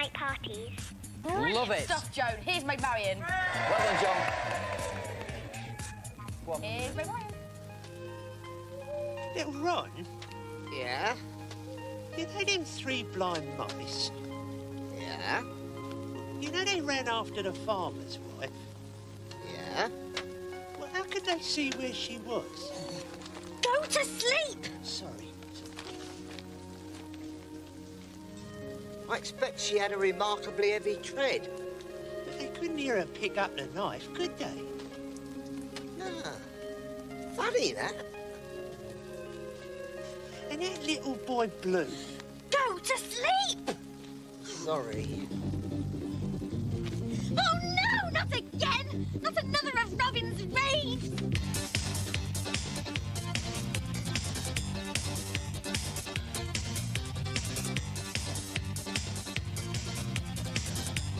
night parties. Love it. Stuff, Joan. Here's Maid Marian. Well done, John. What? Here's Maid Marian. Little Ron, Yeah? you know them three blind mice? Yeah? You know they ran after the farmer's wife? Yeah? Well, how could they see where she was? Go to sleep! Sorry. I expect she had a remarkably heavy tread. But they couldn't hear her pick up the knife, could they? Ah, funny that. And that little boy Blue, Go to sleep! Sorry. Oh no, not again! Not another of Robin's raids!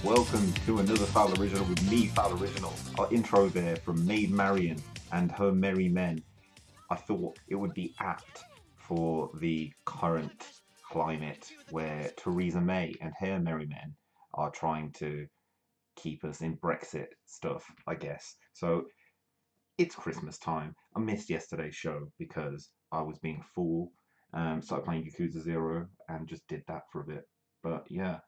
Welcome to another Fowl Original with me, Fowl Original. Our intro there from Maid Marian and her merry men. I thought it would be apt for the current climate where Theresa May and her merry men are trying to keep us in Brexit stuff, I guess. So it's Christmas time. I missed yesterday's show because I was being a fool. Started playing Yakuza 0 and just did that for a bit. But yeah.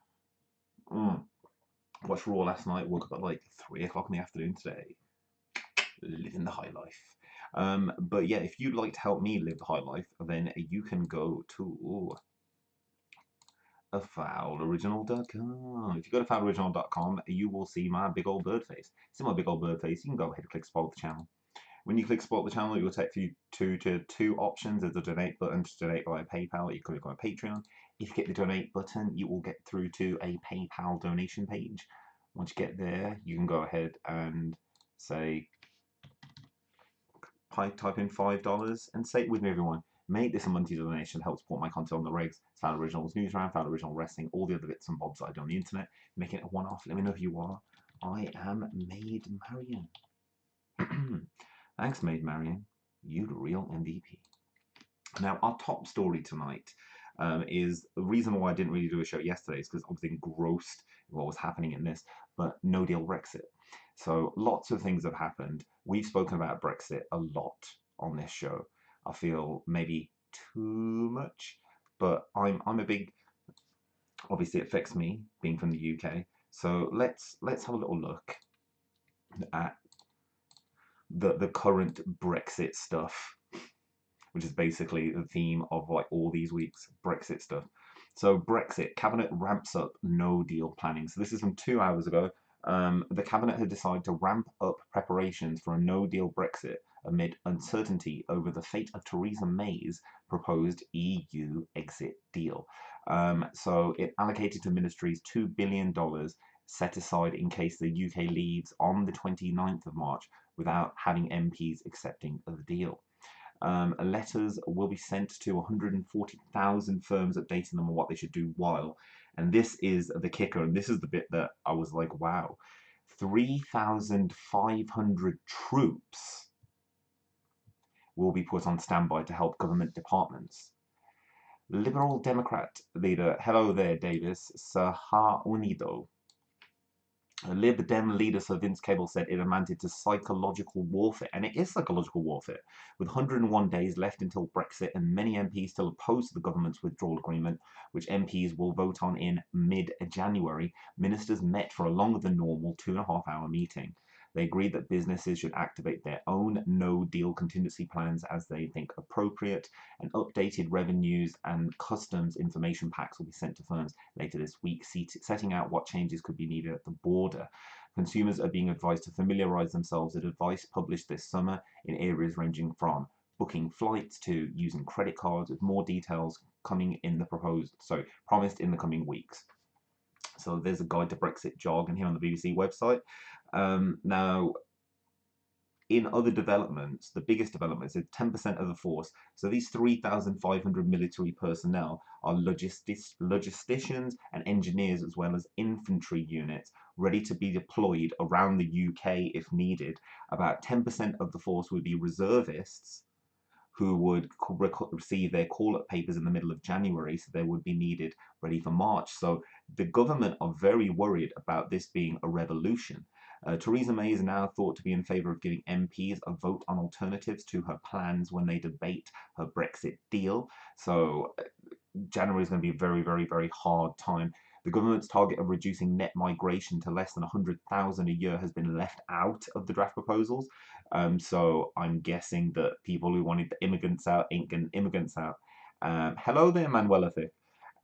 Watched Raw last night, woke up at like 3 o'clock in the afternoon today. Living the high life. But yeah, if you'd like to help me live the high life, then you can go to fowloriginal.com. If you go to fowloriginal.com, you will see my big old bird face. See my big old bird face, you can go ahead and click support the channel. When you click support the channel, it will take you to two options. There's a donate button to donate via PayPal. You can click on Patreon. If you get the donate button, you will get through to a PayPal donation page. Once you get there, you can go ahead and say, type in $5 and say it with me, everyone. Make this a monthly donation to help support my content on the regs. Fowl Originals News Round, Fowl Original Wrestling, all the other bits and bobs that I do on the internet. Making it a one-off. Let me know who you are. I am Maid Marian. Thanks, Maid Marian. You the real MVP. Now, our top story tonight is the reason why I didn't really do a show yesterday is because I was engrossed in what was happening in this, but no deal Brexit. So lots of things have happened. We've spoken about Brexit a lot on this show. I feel maybe too much, but I'm a big, obviously it affects me being from the UK. So let's have a little look at the current Brexit stuff, which is basically the theme of like all these weeks, Brexit stuff. So Brexit, Cabinet ramps up no deal planning. So this is from 2 hours ago. The Cabinet had decided to ramp up preparations for a no deal Brexit amid uncertainty over the fate of Theresa May's proposed EU exit deal. So it allocated to ministries $2 billion set aside in case the UK leaves on the 29th of March without having MPs accepting the deal. Letters will be sent to 140,000 firms updating them on what they should do while, and this is the kicker, and this is the bit that I was like, wow, 3,500 troops will be put on standby to help government departments. Liberal Democrat leader, hello there Davis, Saha Unido. Lib Dem leader Sir Vince Cable said it amounted to psychological warfare, and it is psychological warfare. With 101 days left until Brexit and many MPs still opposed to the government's withdrawal agreement, which MPs will vote on in mid-January, ministers met for a longer than normal 2.5-hour meeting. They agreed that businesses should activate their own no-deal contingency plans as they think appropriate, and updated revenues and customs information packs will be sent to firms later this week, setting out what changes could be needed at the border. Consumers are being advised to familiarise themselves with advice published this summer in areas ranging from booking flights to using credit cards, with more details coming in the promised in the coming weeks. So there's a guide to Brexit jargon here on the BBC website. Now, in other developments, the biggest development is 10% of the force. So these 3,500 military personnel are logisticians and engineers, as well as infantry units ready to be deployed around the UK if needed. About 10% of the force would be reservists who would receive their call-up papers in the middle of January, so they would be needed ready for March. So the government are very worried about this being a revolution. Theresa May is now thought to be in favour of giving MPs a vote on alternatives to her plans when they debate her Brexit deal. So January is going to be a very, very, very hard time. The government's target of reducing net migration to less than 100,000 a year has been left out of the draft proposals. So I'm guessing that people who wanted the immigrants out ain't getting immigrants out. Hello there, Manuela Thick.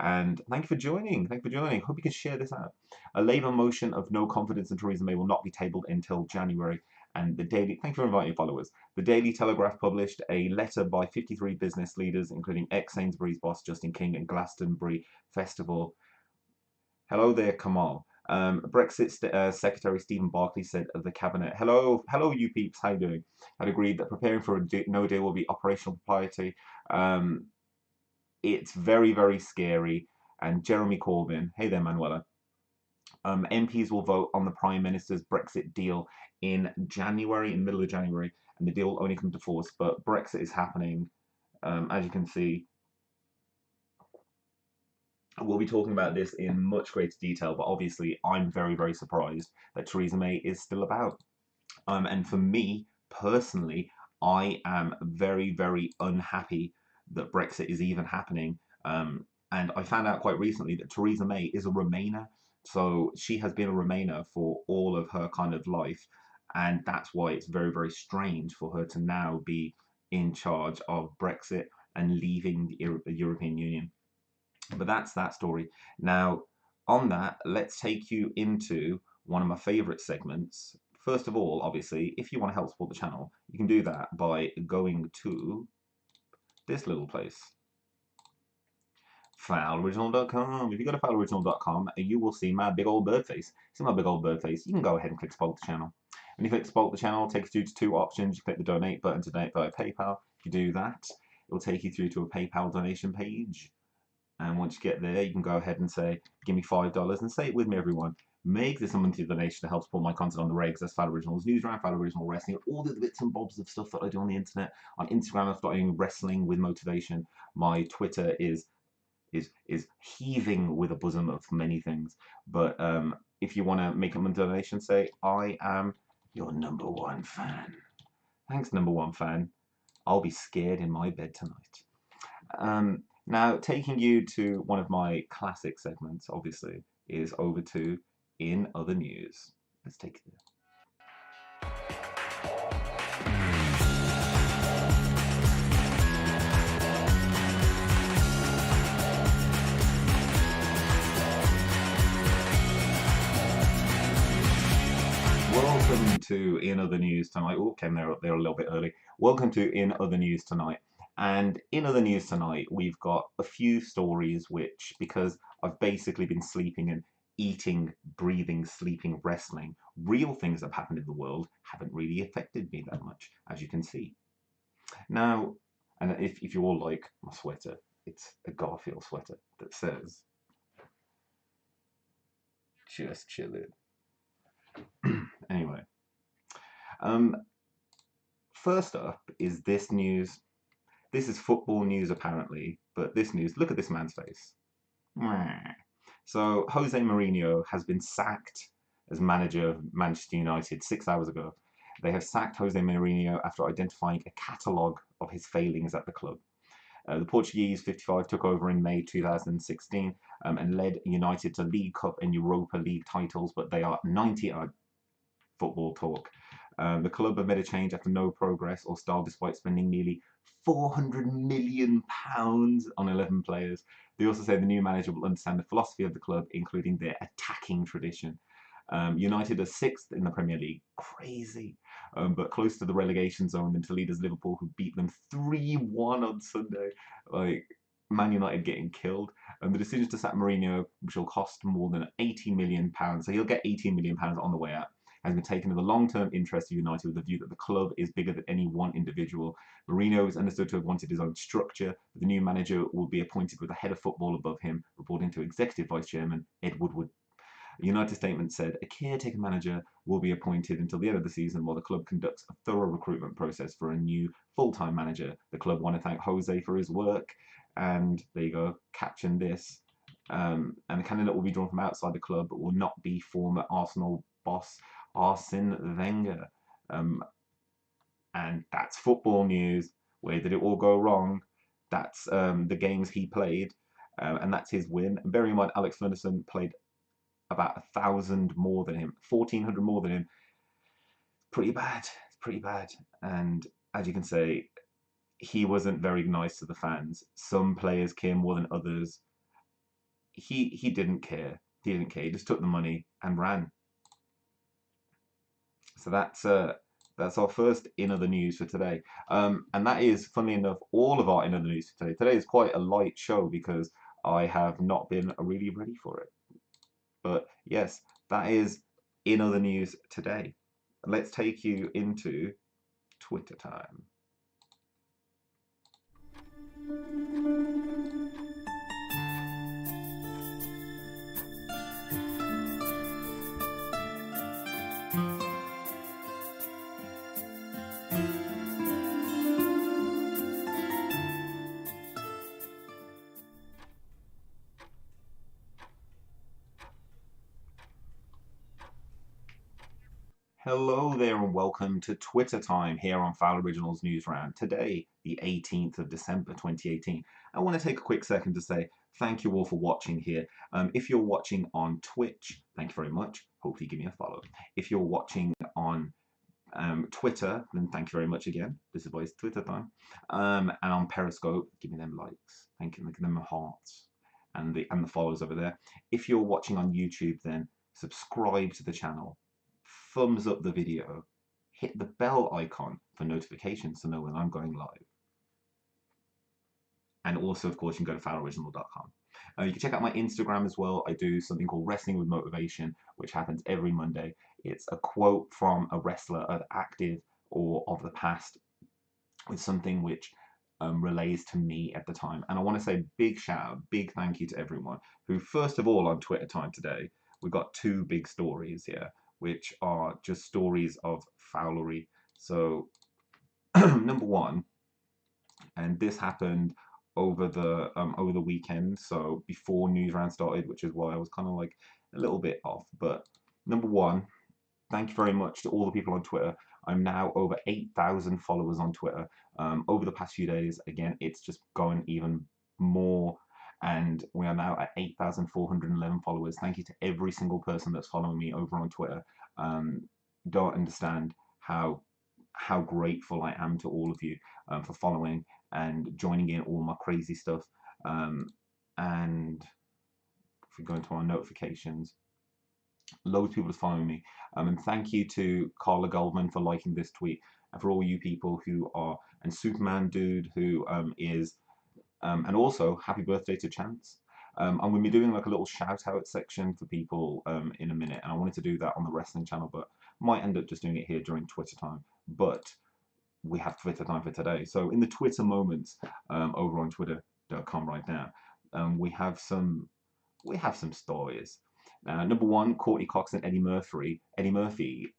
And thank you for joining. Thank you for joining. Hope you can share this out. A Labour motion of no confidence in Theresa May will not be tabled until January. And the Daily, thank you for inviting your followers. The Daily Telegraph published a letter by 53 business leaders, including ex-Sainsbury's boss Justin King and Glastonbury Festival. Hello there, Kamal. Brexit Secretary Stephen Barclay said of the cabinet, hello you peeps, how you doing? Had agreed that preparing for a no deal will be operational propriety. It's very, very scary. And Jeremy Corbyn, hey there, Manuela. MPs will vote on the Prime Minister's Brexit deal in January, in the middle of January, and the deal will only come to force. But Brexit is happening, as you can see. We'll be talking about this in much greater detail, but obviously I'm very, very surprised that Theresa May is still about. And for me, personally, I am very, very unhappy that Brexit is even happening. And I found out quite recently that Theresa May is a Remainer. So she has been a Remainer for all of her kind of life. And that's why it's very, very strange for her to now be in charge of Brexit and leaving the European Union. But that's that story. Now, on that, let's take you into one of my favorite segments. First of all, obviously, if you want to help support the channel, you can do that by going to this little place, fowloriginal.com. If you go to fowloriginal.com, you will see my big old bird face. See my big old bird face? You can go ahead and click support the channel. When you click support the channel, it takes you to two options. You click the donate button to donate via PayPal. If you do that, it will take you through to a PayPal donation page. And once you get there, you can go ahead and say, give me $5 and say it with me, everyone. Make this a monthly donation to help support my content on the regs. That's Fowl Originals News Round, Fowl Original Wrestling, all the bits and bobs of stuff that I do on the internet. On Instagram, I'm starting wrestling with motivation. My Twitter is heaving with a bosom of many things. But if you want to make a monthly donation, say, I am your #1 fan. Thanks, #1 fan. I'll be scared in my bed tonight. Now, taking you to one of my classic segments, obviously, is over to In Other News. Let's take it there. Welcome to In Other News tonight. Oh, came there a little bit early. Welcome to In Other News tonight. And in other news tonight, we've got a few stories which, because I've basically been sleeping and eating, breathing, sleeping, wrestling, real things that have happened in the world haven't really affected me that much, as you can see. Now, and if you all like my sweater, it's a Garfield sweater that says, just chill it. Anyway, first up is this news. This is football news, apparently, but this news, look at this man's face. So, Jose Mourinho has been sacked as manager of Manchester United 6 hours ago. They have sacked Jose Mourinho after identifying a catalogue of his failings at the club. The Portuguese 55 took over in May 2016 and led United to League Cup and Europa League titles, but they are 90 football talk. The club have made a change after no progress or style despite spending nearly £400 million on 11 players. They also say the new manager will understand the philosophy of the club, including their attacking tradition. United are 6th in the Premier League, crazy, but close to the relegation zone than to leaders Liverpool, who beat them 3-1 on Sunday. Like, Man United getting killed. And the decision to sack Mourinho, which will cost more than £80 million, so he'll get £18 million on the way out, has been taken in the long-term interest of United with the view that the club is bigger than any one individual. Mourinho is understood to have wanted his own structure, but the new manager will be appointed with a head of football above him, reporting to Executive Vice Chairman Ed Woodward. A United statement said a caretaker manager will be appointed until the end of the season while the club conducts a thorough recruitment process for a new full-time manager. The club want to thank Jose for his work, and there you go, caption this. And the candidate will be drawn from outside the club, but will not be former Arsenal boss Arsene Wenger. And that's football news. Where did it all go wrong? That's the games he played, and that's his win. And bearing in mind, Alex Ferguson played about 1,000 more than him, 1,400 more than him. Pretty bad. It's pretty bad. And as you can say, he wasn't very nice to the fans. Some players care more than others. He didn't care. He didn't care. He just took the money and ran. So that's our first In Other News for today. And that is, funnily enough, all of our In Other News for today. Today is quite a light show because I have not been really ready for it. But yes, that is In Other News today. Let's take you into Twitter time. Hello there and welcome to Twitter time here on Fowl Originals News Round. Today, the 18th of December 2018. I want to take a quick second to say thank you all for watching here. If you're watching on Twitch, thank you very much. Hopefully give me a follow. If you're watching on Twitter, then thank you very much again. This is why it's Twitter time. And on Periscope, give me them likes. Thank you, give them hearts. And the follows over there. If you're watching on YouTube, then subscribe to the channel. Thumbs up the video, hit the bell icon for notifications to know when I'm going live. And also, of course, you can go to fowloriginal.com. You can check out my Instagram as well. I do something called Wrestling with Motivation, which happens every Monday. It's a quote from a wrestler of active or of the past with something which relates to me at the time. And I want to say big shout out, big thank you to everyone who, first of all, on Twitter time today, we've got two big stories here, which are just stories of fowlery. So, number one, and this happened over the weekend, so before News Round started, which is why I was kind of like a little bit off. But number one, thank you very much to all the people on Twitter. I'm now over 8,000 followers on Twitter. Over the past few days, again, it's just going even more. And we are now at 8,411 followers. Thank you to every single person that's following me over on Twitter. Don't understand how grateful I am to all of you for following and joining in all my crazy stuff. And if we go into our notifications, loads of people are following me. And thank you to Carla Goldman for liking this tweet. And for all you people who are, and Superman Dude who is, and also, happy birthday to Chance. I'm going to be doing like a little shout out section for people in a minute, and I wanted to do that on the wrestling channel, but might end up just doing it here during Twitter time. But we have Twitter time for today. So in the Twitter moments over on twitter.com right now, we have some stories. Number one, Courtney Cox and Eddie Murphy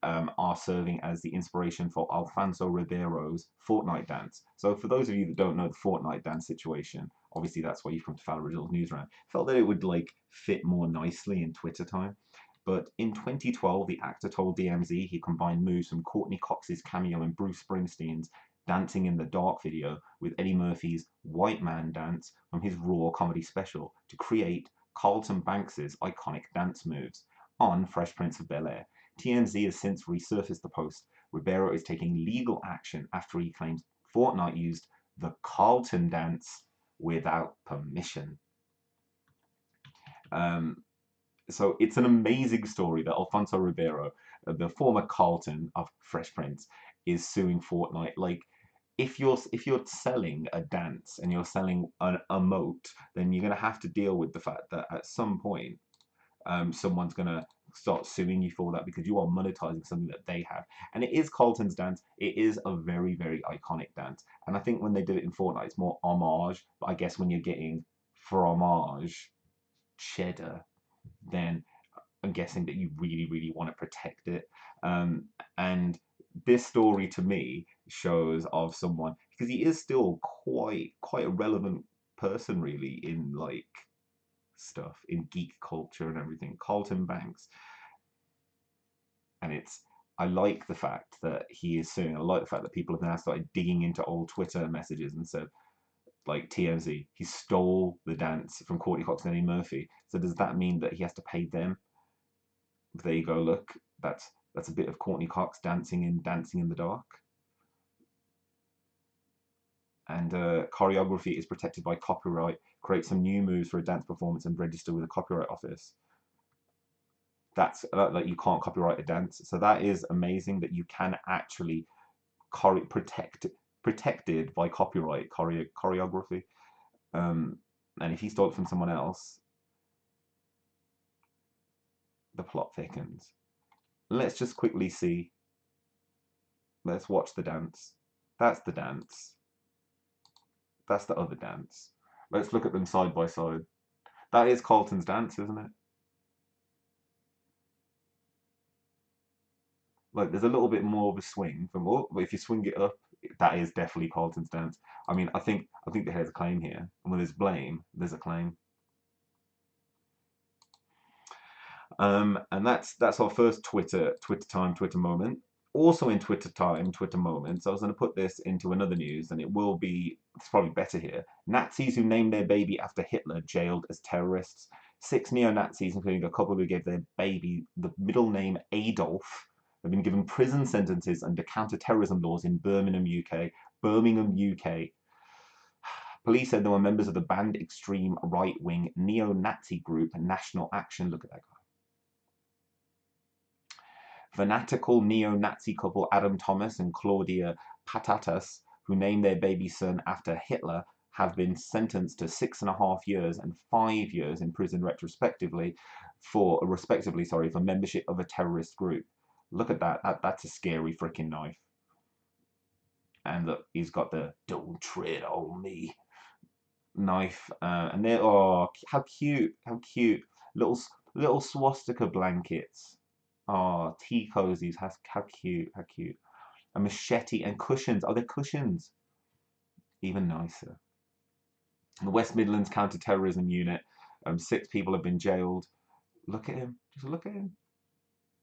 are serving as the inspiration for Alfonso Ribeiro's Fortnite dance. So for those of you that don't know the Fortnite dance situation, obviously that's why you've come to Fowl Originals News Round. Felt that it would like fit more nicely in Twitter time. But in 2012, the actor told DMZ he combined moves from Courtney Cox's cameo in Bruce Springsteen's Dancing in the Dark video with Eddie Murphy's White Man Dance from his Raw comedy special to create Carlton Banks's iconic dance moves on Fresh Prince of Bel-Air. TMZ has since resurfaced the post. Ribeiro is taking legal action after he claims Fortnite used the Carlton dance without permission. So it's an amazing story that Alfonso Ribeiro, the former Carlton of Fresh Prince, is suing Fortnite. Like, if you're selling a dance and you're selling an emote, then you're going to have to deal with the fact that at some point someone's going to start suing you for that because you are monetizing something that they have. And it is Carlton's dance. It is a very, very iconic dance. And I think when they did it in Fortnite, it's more homage. But I guess when you're getting fromage cheddar, then I'm guessing that you really, really want to protect it. And this story to me shows of someone, because he is still quite a relevant person really in like stuff in geek culture and everything. Carlton Banks, and I like the fact that he is suing. I like the fact that people have now started digging into old Twitter messages and said, like TMZ, he stole the dance from Courtney Cox and Eddie Murphy. So does that mean that he has to pay them? There you go. Look, that's a bit of Courtney Cox dancing in the dark. And choreography is protected by copyright. Create some new moves for a dance performance and register with a copyright office. That's like you can't copyright a dance. So that is amazing that you can actually protected by copyright choreography. And if he stole it from someone else, the plot thickens. Let's just quickly see. Let's watch the dance. That's the dance. That's the other dance. Let's look at them side by side. That is Carlton's dance, isn't it? Like, there's a little bit more of a swing from, oh, but if you swing it up, that is definitely Carlton's dance. I mean, I think there's a claim here, and when there's blame, there's a claim. And that's our first Twitter moment. Also in Twitter moments, I was going to put this into another news, and it's probably better here. Nazis who named their baby after Hitler jailed as terrorists. 6 neo-Nazis, including a couple who gave their baby the middle name Adolf, have been given prison sentences under counter-terrorism laws in Birmingham, UK. Police said they were members of the banned extreme right-wing neo-Nazi group National Action. Look at that guy. Fanatical neo-Nazi couple Adam Thomas and Claudia Patatas, who named their baby son after Hitler, have been sentenced to 6.5 years and 5 years in prison respectively for membership of a terrorist group. Look at that. That's a scary freaking knife. And look, he's got the "Don't tread on me" knife. And they're, oh, how cute, little swastika blankets. Oh, tea cozies. How cute. A machete and cushions. Oh, they're cushions. Even nicer. The West Midlands Counter-Terrorism Unit. 6 people have been jailed. Look at him. Just look at him.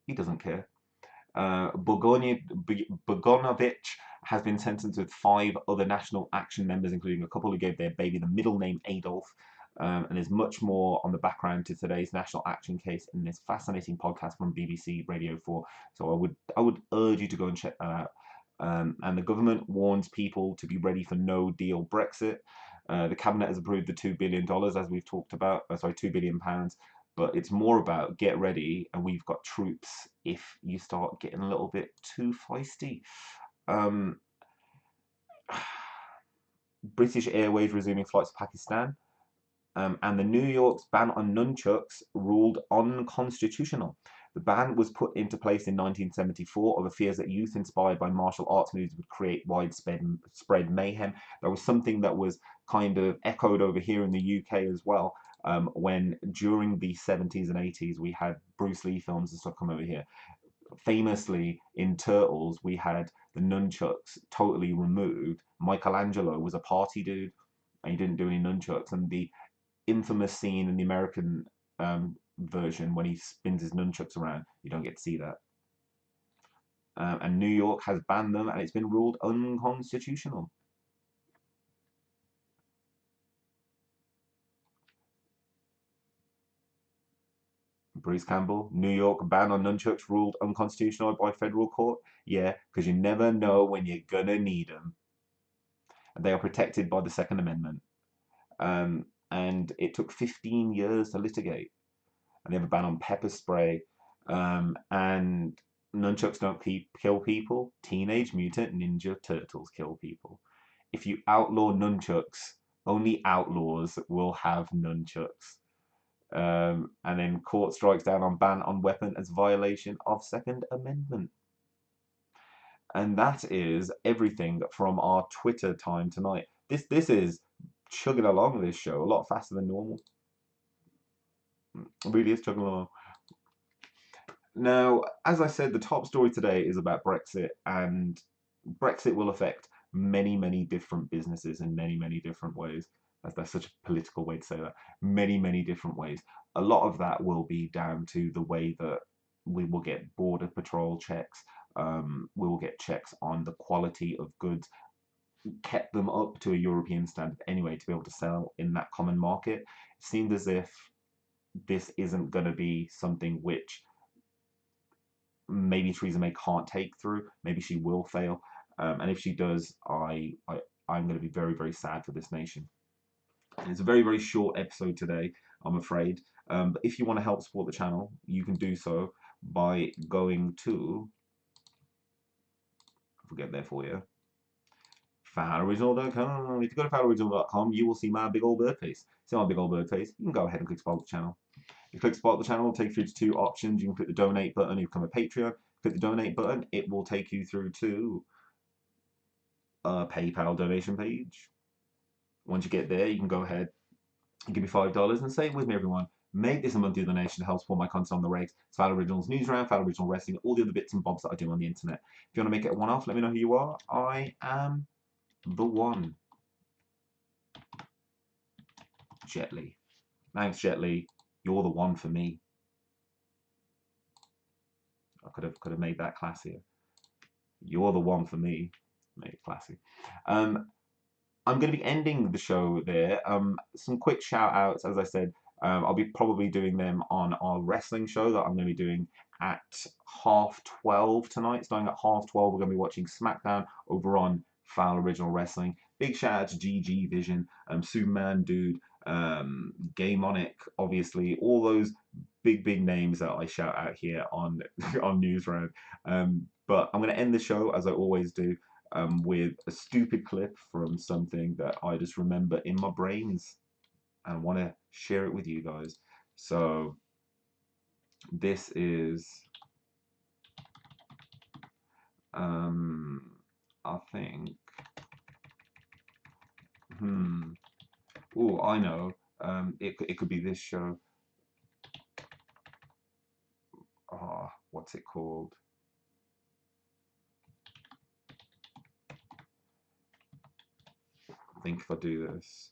He doesn't care. Bogonovic has been sentenced with 5 other National Action members, including a couple who gave their baby the middle name Adolf. And there's much more on the background to today's National Action case in this fascinating podcast from BBC Radio 4. So I would urge you to go and check that out. And the government warns people to be ready for no deal Brexit. The cabinet has approved the $2 billion, as we've talked about. £2 billion. But it's more about get ready, and we've got troops if you start getting a little bit too feisty. British Airways resuming flights to Pakistan. And the New York's ban on nunchucks ruled unconstitutional. The ban was put into place in 1974 over fears that youth inspired by martial arts moves would create widespread mayhem. There was something that was kind of echoed over here in the UK as well, when during the 70s and 80s we had Bruce Lee films and stuff come over here. Famously, in Turtles, we had the nunchucks totally removed. Michelangelo was a party dude, and he didn't do any nunchucks. And the infamous scene in the American version when he spins his nunchucks around, you don't get to see that. And New York has banned them, and it's been ruled unconstitutional. Bruce Campbell, New York ban on nunchucks ruled unconstitutional by federal court. Yeah, because you never know when you're gonna need them. And they are protected by the Second Amendment. And it took 15 years to litigate. And they have a ban on pepper spray. And nunchucks don't kill people. Teenage Mutant Ninja Turtles kill people. If you outlaw nunchucks, only outlaws will have nunchucks. And then court strikes down on ban on weapon as violation of Second Amendment. And that is everything from our Twitter time tonight. This is chugging along, this show, a lot faster than normal. It really is chugging along. Now, as I said, the top story today is about Brexit, and Brexit will affect many, many different businesses in many, many different ways. That's such a political way to say that. Many, many different ways. A lot of that will be down to the way that we will get border patrol checks. We will get checks on the quality of goods, kept them up to a European standard anyway to be able to sell in that common market. It seemed as if this isn't going to be something which maybe Theresa May can't take through. Maybe she will fail, and if she does, I'm going to be very, very sad for this nation. And it's a very, very short episode today, I'm afraid. But if you want to help support the channel, you can do so by going to, I'll get there for you, fowloriginal.com. If you go to fowloriginal.com, you will see my big old bird face. See my big old bird face? You can go ahead and click support the channel. If you click support the channel, it'll take you through to two options. You can click the donate button, you become a Patreon. Click the donate button, it will take you through to a PayPal donation page. Once you get there, you can go ahead and give me $5 and say it with me, everyone. Make this a monthly donation to help support my content on the regs. It's Fowl Originals News Round, Fowl Original Wrestling, all the other bits and bobs that I do on the internet. If you want to make it a one-off, let me know who you are. I am the one. Jet Li. Thanks, Jet Li. You're the one for me. I could have made that classier. You're the one for me. Made it classy. I'm going to be ending the show there. Some quick shout outs, as I said. I'll be probably doing them on our wrestling show that I'm going to be doing at 12:30 tonight. Starting at 12:30, we're going to be watching SmackDown over on Fowl Original Wrestling. Big shout out to GG Vision, Superman Dude, Gameonic, obviously, all those big names that I shout out here on on News Round. But I'm going to end the show as I always do. With a stupid clip from something that I just remember in my brains and want to share it with you guys. So this is I think oh, I know, it could be this show. What's it called? I think if I do this,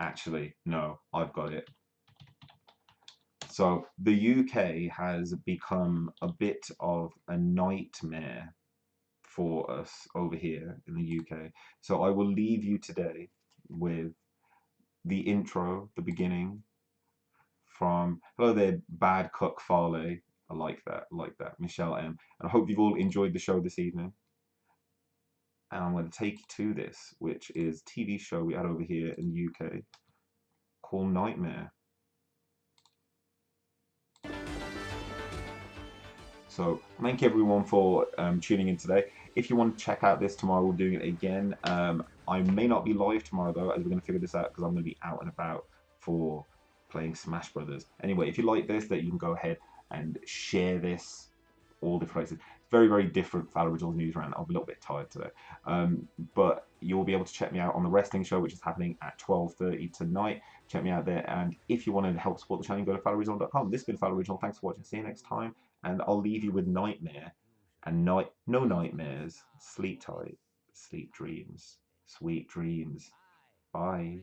actually no, I've got it. So the UK has become a bit of a nightmare for us over here in the UK. So I will leave you today with the intro, the beginning from hello there, Bad Cook Farley. I like that, Michelle M. And I hope you've all enjoyed the show this evening. And I'm going to take you to this, which is a TV show we had over here in the UK called Nightmare. So thank you everyone for tuning in today. If you want to check out this tomorrow, we're doing it again. I may not be live tomorrow though, as we're going to figure this out because I'm going to be out and about for playing Smash Brothers. Anyway, if you like this, that you can go ahead and share this all different places. Very, very different Fowl Originals News Round. I'll be a little bit tired today. But you'll be able to check me out on the wrestling show, which is happening at 12:30 tonight. Check me out there. And if you want to help support the channel, go to fowloriginal.com. This has been Fowl Original. Thanks for watching. See you next time. And I'll leave you with Nightmare. And no nightmares. Sleep tight. Sleep dreams. Sweet dreams. Bye.